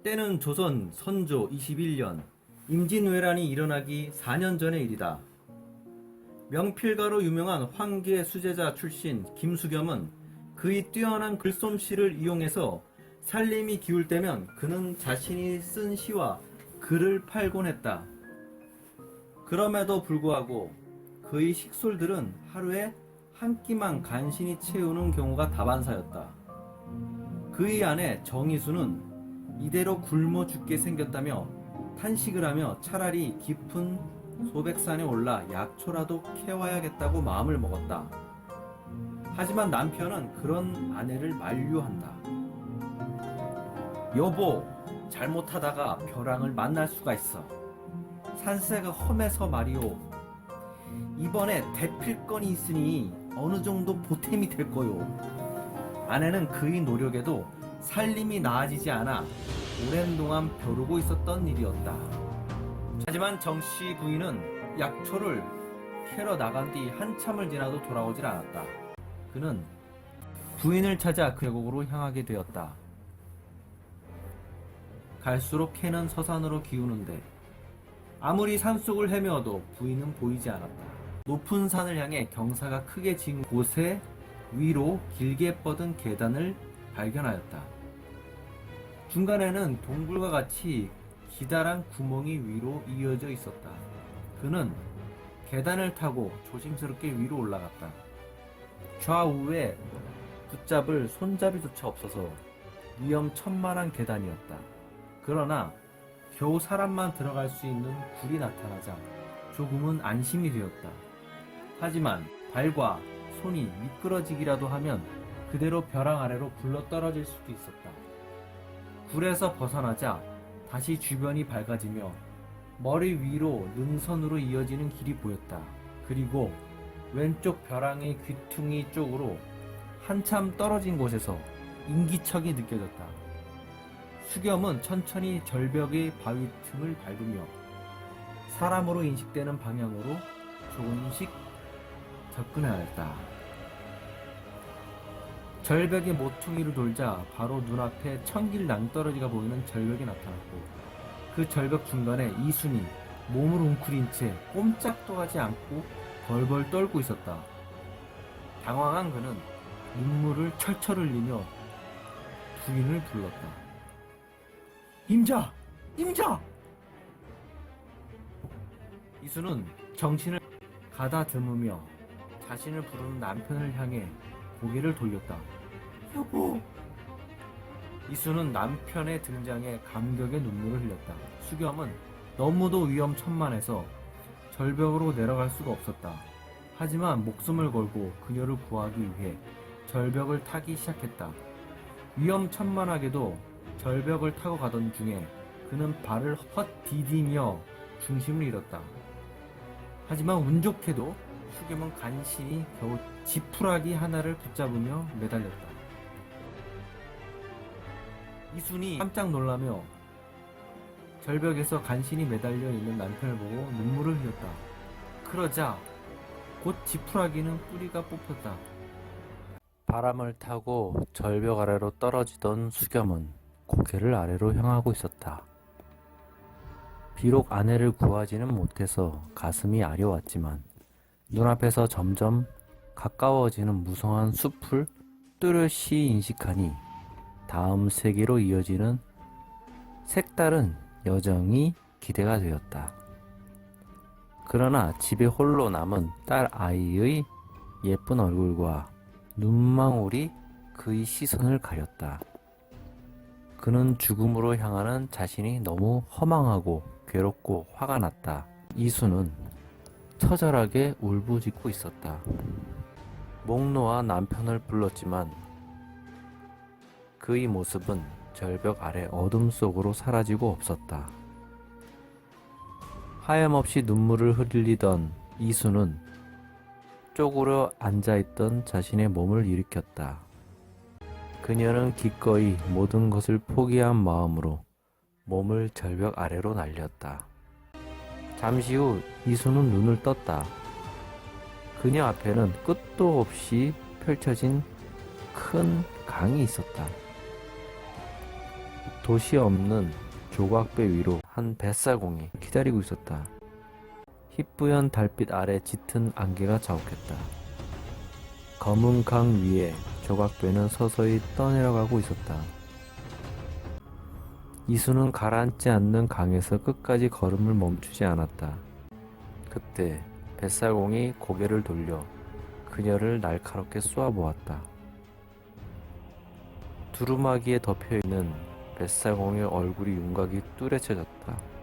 때는 조선 선조 21년 임진왜란이 일어나기 4년 전의 일이다. 명필가로 유명한 황계 수제자 출신 김수겸은 그의 뛰어난 글솜씨를 이용해서 살림이 기울 때면 그는 자신이 쓴 시와 글을 팔곤 했다. 그럼에도 불구하고 그의 식솔들은 하루에 한 끼만 간신히 채우는 경우가 다반사였다. 그의 아내 정희수는 이대로 굶어 죽게 생겼다며 탄식을 하며 차라리 깊은 소백산에 올라 약초라도 캐와야겠다고 마음을 먹었다. 하지만 남편은 그런 아내를 만류한다. 여보, 잘못하다가 벼랑을 만날 수가 있어. 산세가 험해서 말이오. 이번에 대필 건이 있으니 어느 정도 보탬이 될 거요. 아내는 그의 노력에도 살림이 나아지지 않아 오랜 동안 벼르고 있었던 일이었다. 하지만 정씨 부인은 약초를 캐러 나간 뒤 한참을 지나도 돌아오질 않았다. 그는 부인을 찾아 그 계곡으로 향하게 되었다. 갈수록 캐는 서산으로 기우는데 아무리 산속을 헤매어도 부인은 보이지 않았다. 높은 산을 향해 경사가 크게 진 곳에 위로 길게 뻗은 계단을 발견하였다. 중간에는 동굴과 같이 기다란 구멍이 위로 이어져 있었다. 그는 계단을 타고 조심스럽게 위로 올라갔다. 좌우에 붙잡을 손잡이조차 없어서 위험천만한 계단이었다. 그러나 겨우 사람만 들어갈 수 있는 굴이 나타나자 조금은 안심이 되었다. 하지만 발과 손이 미끄러지기라도 하면 그대로 벼랑 아래로 굴러 떨어질 수도 있었다. 굴에서 벗어나자 다시 주변이 밝아지며 머리 위로 능선으로 이어지는 길이 보였다. 그리고 왼쪽 벼랑의 귀퉁이 쪽으로 한참 떨어진 곳에서 인기척이 느껴졌다. 수겸은 천천히 절벽의 바위 틈을 밟으며 사람으로 인식되는 방향으로 조금씩 접근하였다. 절벽의 모퉁이를 돌자 바로 눈앞에 천길 낭떠러지가 보이는 절벽이 나타났고 그 절벽 중간에 이순이 몸을 웅크린 채 꼼짝도 하지 않고 벌벌 떨고 있었다. 당황한 그는 눈물을 철철 흘리며 부인을 불렀다. 임자! 임자! 이순은 정신을 가다듬으며 자신을 부르는 남편을 향해 고개를 돌렸다. 여보! 이순은 남편의 등장에 감격의 눈물을 흘렸다. 수겸은 너무도 위험천만해서 절벽으로 내려갈 수가 없었다. 하지만 목숨을 걸고 그녀를 구하기 위해 절벽을 타기 시작했다. 위험천만하게도 절벽을 타고 가던 중에 그는 발을 헛디디며 중심을 잃었다. 하지만 운 좋게도 수겸은 간신히 겨우 지푸라기 하나를 붙잡으며 매달렸다. 이순이 깜짝 놀라며 절벽에서 간신히 매달려 있는 남편을 보고 눈물을 흘렸다. 그러자 곧 지푸라기는 뿌리가 뽑혔다. 바람을 타고 절벽 아래로 떨어지던 수겸은 고개를 아래로 향하고 있었다. 비록 아내를 구하지는 못해서 가슴이 아려왔지만 눈앞에서 점점 가까워지는 무성한 숲을 뚜렷이 인식하니 다음 세계로 이어지는 색다른 여정이 기대가 되었다. 그러나 집에 홀로 남은 딸 아이의 예쁜 얼굴과 눈망울이 그의 시선을 가렸다. 그는 죽음으로 향하는 자신이 너무 허망하고 괴롭고 화가 났다. 이수는 처절하게 울부짖고 있었다. 목 놓아 남편을 불렀지만 그의 모습은 절벽 아래 어둠 속으로 사라지고 없었다. 하염없이 눈물을 흘리던 이수는 쪼그려 앉아있던 자신의 몸을 일으켰다. 그녀는 기꺼이 모든 것을 포기한 마음으로 몸을 절벽 아래로 날렸다. 잠시 후 이수는 눈을 떴다. 그녀 앞에는 끝도 없이 펼쳐진 큰 강이 있었다. 도시 없는 조각배 위로 한 뱃사공이 기다리고 있었다. 희뿌연 달빛 아래 짙은 안개가 자욱했다. 검은 강 위에 조각배는 서서히 떠내려가고 있었다. 이수는 가라앉지 않는 강에서 끝까지 걸음을 멈추지 않았다. 그때 뱃사공이 고개를 돌려 그녀를 날카롭게 쏘아보았다. 두루마기에 덮여있는 뱃사공의 얼굴이 윤곽이 뚜렷해졌다.